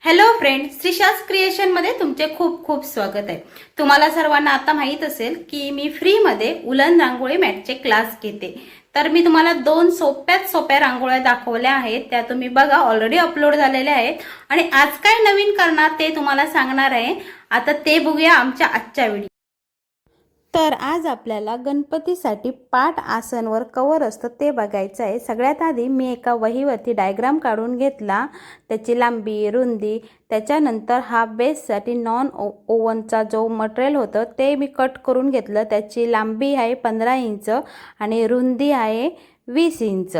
Hello friend, श्रीशास क्रिएशनमध्ये तुमचे खूप खूप स्वागत आहे। तुम्हाला सर्वांना आता माहीत असेल की मी फ्रीमध्ये उलन रांगोळी मॅटचे क्लास घेते। तर मी तुम्हाला दोन सोप्यात सोप्या रांगोळ्या दाखवल्या आहेत, त्या तुम्ही बघा, ऑलरेडी अपलोड झालेल्या आहेत। आणि आज काय नवीन करणार ते तुम्हाला सांगणार आहे। आता ते बघूया आमच्या आजच्या व्हिडिओ। तर आज आपल्याला गणपतीसाठी पाठ आसनवर कवर असतं ते बघायचं आहे। सगळ्यात आधी मी एका वहीवरती डायग्राम काढून घेतला, त्याची लांबी, रुंदी, त्याच्यानंतर हा बेससाठी नॉन ओव्हनचा जो मटेरियल होतं ते मी कट करून घेतलं। त्याची लांबी आहे 15 इंच आणि रुंदी आहे 20 इंच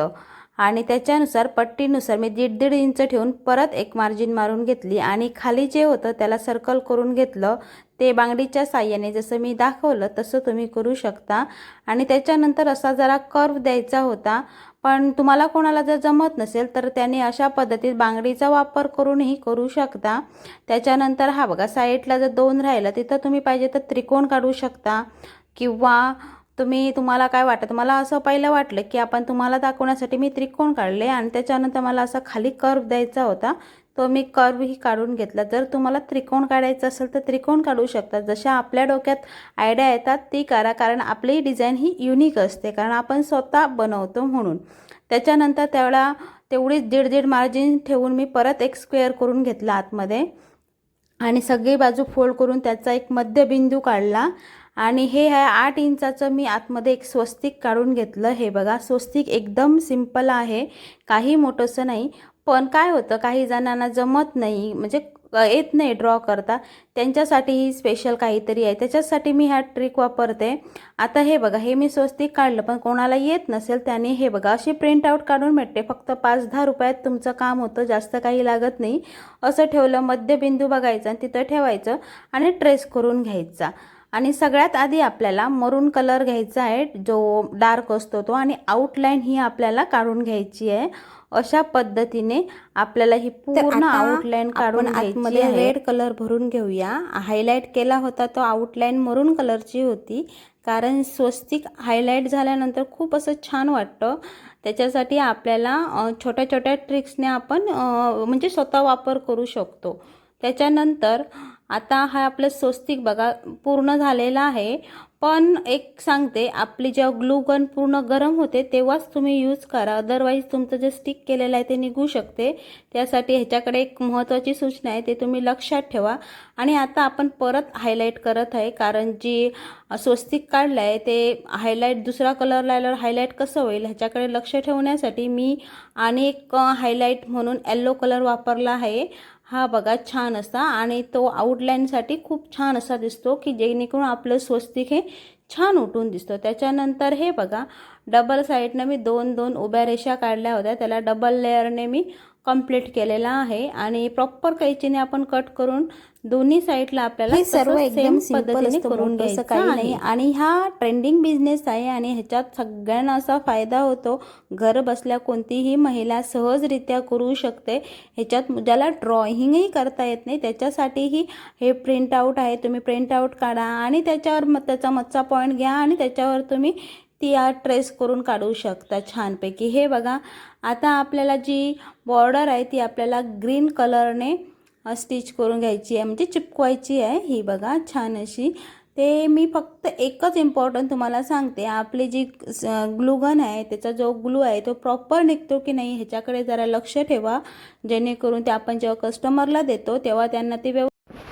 आणि त्याच्यानुसार पट्टीनुसार मी 1.5 इंच ठेवून परत एक मार्जिन मारून घेतली आणि खाली जे होतं त्याला सर्कल करून घेतलं। ते बांगडीच्या साहाय्याने जसं मी दाखवलं तसं तुम्ही करू शकता। आणि त्याच्यानंतर असा जरा कर्व द्यायचा होता, पण तुम्हाला कोणाला जर जमत नसेल तर त्याने अशा पद्धतीत बांगडीचा वापर करूनही करू शकता। त्याच्यानंतर हा बघा, साईडला जर 2 राहिलं तिथं तुम्ही पाहिजे तर त्रिकोण काढू शकता, किंवा तुम्हाला काय वाटतं, मला असं पहिलं वाटलं की आपण तुम्हाला दाखवण्यासाठी मी त्रिकोण काढले आणि त्याच्यानंतर मला असा खाली कर्व द्यायचा होता, तो मी कर्व ही काढून घेतला। जर तुम्हाला त्रिकोण काढायचं असेल तर त्रिकोण काढू शकता, जशा आपल्या डोक्यात आयडिया येतात ती करा, कारण आपली डिझाईन ही युनिक असते, कारण आपण स्वतः बनवतो म्हणून। त्याच्यानंतर तेवढीच 1.5 मार्जिन ठेवून मी परत एक स्क्वेअर करून घेतला आतमध्ये आणि सगळी बाजू फोल्ड करून त्याचा एक मध्यबिंदू काढला। आणि हे आहे 8 इंचाचं मी आतमध्ये एक स्वस्तिक काढून घेतलं। हे बघा, स्वस्तिक एकदम सिंपल आहे, काही मोठंसं नाही। पण काय होतं, काही जणांना जमत नाही, म्हणजे येत नाही ड्रॉ करता, त्यांच्यासाठी ही स्पेशल काहीतरी आहे, त्याच्यासाठी मी हा ट्रिक वापरते। आता हे बघा, हे मी स्वस्तिक काढलं, पण कोणाला येत नसेल त्याने हे बघा अशी प्रिंट आउट काढून भेटते, फक्त 5-10 रुपयात तुमचं काम होतं, जास्त काही लागत नाही। असं ठेवलं, मध्यबिंदू बघायचा आणि तिथं ठेवायचं आणि ट्रेस करून घ्यायचा। आणि सगळ्यात आधी आपल्याला मरून कलर घ्यायचा आहे, जो डार्क असतो तो, आणि आउटलाईन ही आपल्याला काढून घ्यायची आहे। अशा पद्धतीने आपल्याला ही पूर्ण आउटलाईन काढून घ्यायची आहे। रेड कलर भरून घेऊया। हायलाइट केला होता तो आउटलाईन मरून कलरची होती, कारण स्वस्तिक हायलाइट झाल्यानंतर खूप असं छान वाटतं, त्याच्यासाठी आपल्याला छोट्या छोट्या ट्रिक्सने आपण म्हणजे स्वतः वापर करू शकतो। त्याच्यानंतर आता हा आपलं स्वस्तिक बघा पूर्ण झालेला आहे, पण एक सांगते, आपली जेव्हा ग्लू गन पूर्ण गरम होते तेव्हाच तुम्ही यूज करा, अदरवाईज तुमचं जे स्टिक केलेलं आहे ते निघू शकते। त्यासाठी ह्याच्याकडे एक महत्त्वाची सूचना आहे, ते तुम्ही लक्षात ठेवा। आणि आता आपण परत हायलाइट करत आहे, कारण जी स्वस्तिक काढलं आहे ते हायलाइट दुसरा कलर लावल्यावर हायलाइट कसं होईल ह्याच्याकडे लक्ष ठेवण्यासाठी मी आणि एक हायलाइट म्हणून येलो कलर वापरला आहे। हा बघा, छान असा, आणि तो आउटलाईनसाठी खूप छान असा दिसतो, की जेणेकरून आपलं स्वस्तिक हे छान उठून दिसतो। त्याच्यानंतर हे बघा, डबल साईडनं मी 2-2 उभ्या रेषा काढल्या होत्या, त्याला डबल लेअरने मी कंप्लीट केलेला आहे। आणि प्रॉपर कैचीने आपण कट करून दोन्ही साईडला आपल्याला हे सर्व एकदम सिंपल असतं, करून मोठंसं घ्यायचं काही आहे। नाही। आणि हा ट्रेंडिंग बिझनेस आहे आणि ह्याच्यात सगळ्यांना असा फायदा होतो, घर बसल्या कोणतीही महिला सहजरित्या करू शकते। ह्याच्यात ज्याला ड्रॉइंगही करता येत नाही त्याच्यासाठीही हे प्रिंट आउट आहे, तुम्ही प्रिंट आउट काढा आणि त्याच्यावर त्याचा मधचा पॉईंट घ्या आणि त्याच्यावर तुम्ही ती ट्रेस करून काढू शकता छानपैकी। हे बघा, आता आपल्याला जी बॉर्डर आहे ती आपल्याला ग्रीन कलरने स्टिच करून घ्यायची आहे, म्हणजे चिपकवायची आहे। ही बघा, छान अशी। ते मी फक्त एकच इम्पॉर्टंट तुम्हाला सांगते, आपली जी ग्लू गन आहे त्याचा जो ग्लू आहे तो प्रॉपर निघतो की नाही ह्याच्याकडे जरा लक्ष ठेवा, जेणेकरून ते आपण जेव्हा कस्टमरला देतो तेव्हा त्यांना ते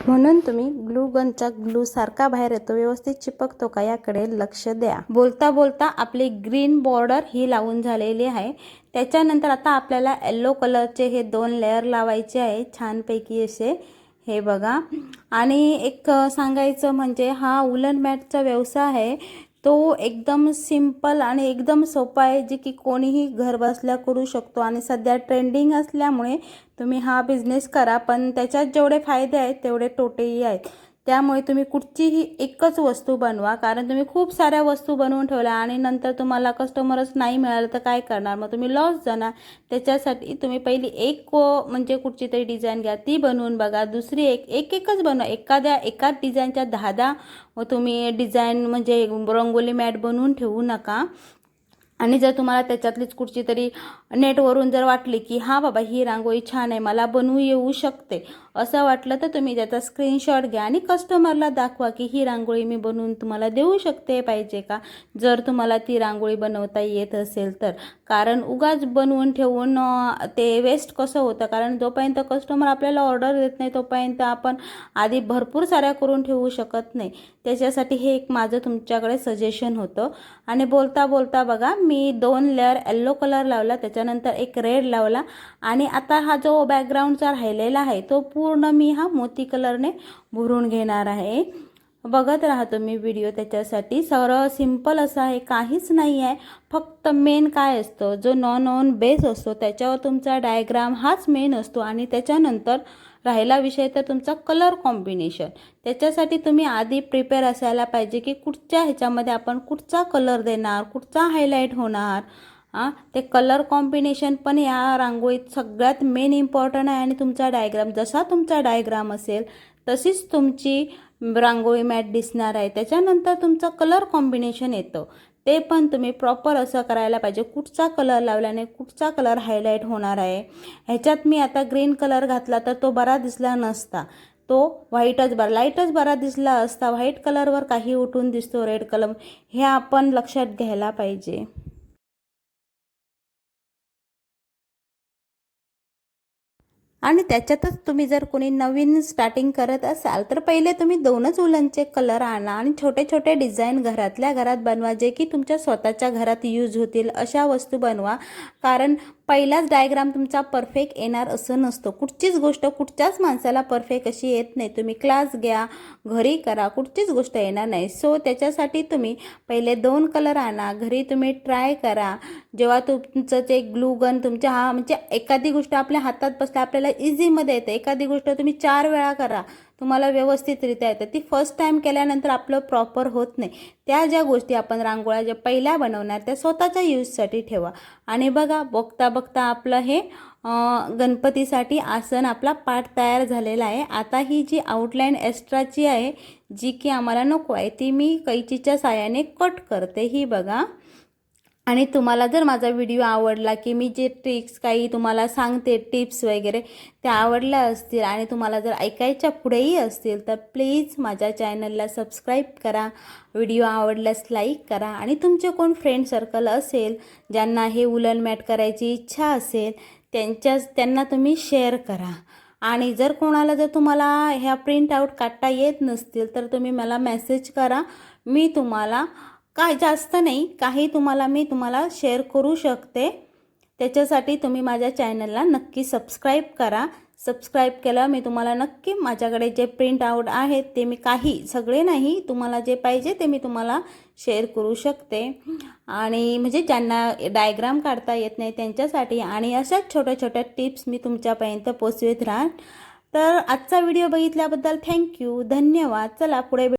म्हणून तुम्ही ग्लू गनचा ग्लू सारखा बाहेर येतो, व्यवस्थित चिपकतो का याकडे लक्ष द्या। बोलता बोलता आपली ग्रीन बॉर्डर ही लावून झालेली आहे। त्याच्यानंतर आता आपल्याला येलो कलरचे हे 2 लेअर लावायचे आहे छानपैकी असे, हे बघा। आणि एक सांगायचं म्हणजे हा उलन मॅटचा व्यवसाय आहे तो एकदम सिंपल आणि एकदम सोपा आहे, जे की कोणीही घर बसल्या करू शकतो। आणि सध्या ट्रेंडिंग असल्यामुळे तुम्ही हा बिझनेस करा, पण त्याच्यात जेवढे फायदे आहेत तेवढे तोटेही आहेत। त्यामुळे तुम्ही कुठचीही एकच वस्तू बनवा, कारण तुम्ही खूप साऱ्या वस्तू बनवून ठेवल्या आणि नंतर तुम्हाला कस्टमरच नाही मिळालं तर काय करणार, मग तुम्ही लॉस जाणार। त्याच्यासाठी तुम्ही पहिली एक म्हणजे कुठची तरी डिझाईन घ्या, ती बनवून बघा, दुसरी एकच बनवा। एकाच डिझाईनच्या 10-10 तुम्ही डिझाईन म्हणजे रंगोली मॅट बनवून ठेवू नका। आणि जर तुम्हाला त्याच्यातलीच कुठची तरी नेटवरून जर वाटली की हां बाबा ही रांगोळी छान आहे, मला बनवू येऊ शकते असं वाटलं, तर तुम्ही त्याचा स्क्रीनशॉट घ्या आणि कस्टमरला दाखवा की ही रांगोळी मी बनवून तुम्हाला देऊ शकते, पाहिजे का, जर तुम्हाला ती रांगोळी बनवता येत असेल तर. कारण उगाच बनवून ठेवून ते वेस्ट कसं होतं, कारण जोपर्यंत कस्टमर आपल्याला ऑर्डर देत नाही तोपर्यंत आपण आधी भरपूर साऱ्या करून ठेवू शकत नाही. त्याच्यासाठी हे एक माझं तुमच्याकडे सजेशन होतं. आणि बोलता बोलता बघा मी 2 लेअर येलो कलर लावला, त्याच्यानंतर एक रेड लावला आणि आता हा जो बॅकग्राऊंडचा राहिलेला आहे तो पूर्ण मी हा मोती कलरने भरून घेणार आहे. बघत राहा तुम्ही व्हिडिओ. त्याच्यासाठी सरळ सिंपल असं आहे, काहीच नाही आहे. फक्त मेन काय असतं, जो नॉन ऑन बेस असतो त्याच्यावर तुमचा डायग्राम हाच मेन असतो आणि त्याच्यानंतर राहिला विषय तर तुमचा कलर कॉम्बिनेशन. त्याच्यासाठी तुम्ही आधी प्रिपेअर असायला पाहिजे की कुठच्या ह्याच्यामध्ये आपण कुठचा कलर देणार, कुठचा हायलाईट होणार. ते कलर कॉम्बिनेशन पण या रांगोळीत सगळ्यात मेन इम्पॉर्टंट आहे. आणि तुमचा डायग्राम, जसा तुमचा डायग्राम असेल तशीच तुमची रांगोळी मॅट दिसणार आहे. त्याच्यानंतर तुमचं कलर कॉम्बिनेशन येतं, ते पण तुम्ही प्रॉपर असं करायला पाहिजे. कुठचा कलर लावल्याने कुठचा कलर हायलाईट होणार आहे. ह्याच्यात मी आता ग्रीन कलर घातला तर तो बरा दिसला नसता, तो व्हाईटच बरा, लाईटच बरा दिसला असता. व्हाईट कलरवर काही उठून दिसतो रेड कलर, हे आपण लक्षात घ्यायला पाहिजे. आणि त्याच्यातच तुम्ही जर कोणी नवीन स्टार्टिंग करत असाल तर पहिले तुम्ही 2च उलनचे कलर आणा आणि छोटे छोटे डिझाईन घरातल्या घरात बनवा, जे की तुमच्या स्वतःच्या घरात यूज होतील अशा वस्तू बनवा. कारण पहिलाच डायग्राम तुमचा परफेक्ट येणार असं नसतं. कुठचीच गोष्ट कुठच्याच माणसाला परफेक्ट अशी येत नाही. तुम्ही क्लास घ्या, घरी करा, कुठचीच गोष्ट येणार नाही. सो त्याच्यासाठी तुम्ही पहिले 2 कलर आणा, घरी तुम्ही ट्राय करा. जेव्हा तुमचं ते ग्लू गन तुमच्या म्हणजे एखादी गोष्ट आपल्या हातात बसते आपल्याला इझीमध्ये येते. एखादी गोष्ट तुम्ही 4 वेळा करा, तुम्हाला व्यवस्थितरित्या येतं. ती फर्स्ट टाईम केल्यानंतर आपलं प्रॉपर होत नाही. त्या ज्या गोष्टी आपण रांगोळ्या ज्या पहिल्या बनवणार त्या स्वतःच्या यूजसाठी ठेवा. आणि बघा, बघता बघता आपलं हे गणपतीसाठी आसन आपला पाठ तयार झालेला आहे. आता ही जी आउटलाईन एक्स्ट्राची आहे, जी की आम्हाला नको आहे, ती मी कैचीच्या साहाय्याने कट करते. ही बघा. आणि तुम्हाला जर माझा व्हिडिओ आवडला की मी जे ट्रिक्स काही तुम्हाला सांगते, टिप्स वगैरे, त्या आवडल्या असतील आणि तुम्हाला जर ऐकायच्या पुढेही असतील तर प्लीज माझ्या चॅनलला सबस्क्राईब करा, व्हिडिओ आवडल्यास लाईक करा. आणि तुमचे कोण फ्रेंड सर्कल असेल ज्यांना हे उलन मॅट करायची इच्छा असेल त्यांना तुम्ही शेअर करा. आणि जर कोणाला जर तुम्हाला ह्या प्रिंट आऊट काढता येत नसतील तर तुम्ही मला मेसेज करा. मी तुम्हाला काय जास्त नाही, काही मी तुम्हाला शेअर करू शकते. त्याच्यासाठी तुम्ही माझ्या चॅनलला नक्की सबस्क्राईब करा. सबस्क्राईब केलं मी तुम्हाला नक्की माझ्याकडे जे प्रिंट आऊट आहेत ते मी सगळे नाही, तुम्हाला जे पाहिजे ते मी तुम्हाला शेअर करू शकते. आणि म्हणजे ज्यांना डायग्राम काढता येत नाही त्यांच्यासाठी आणि अशाच छोट्या छोट्या टिप्स मी तुमच्यापर्यंत पोचवत राहणार. तर आजचा व्हिडिओ बघितल्याबद्दल थँक्यू, धन्यवाद. चला पुढे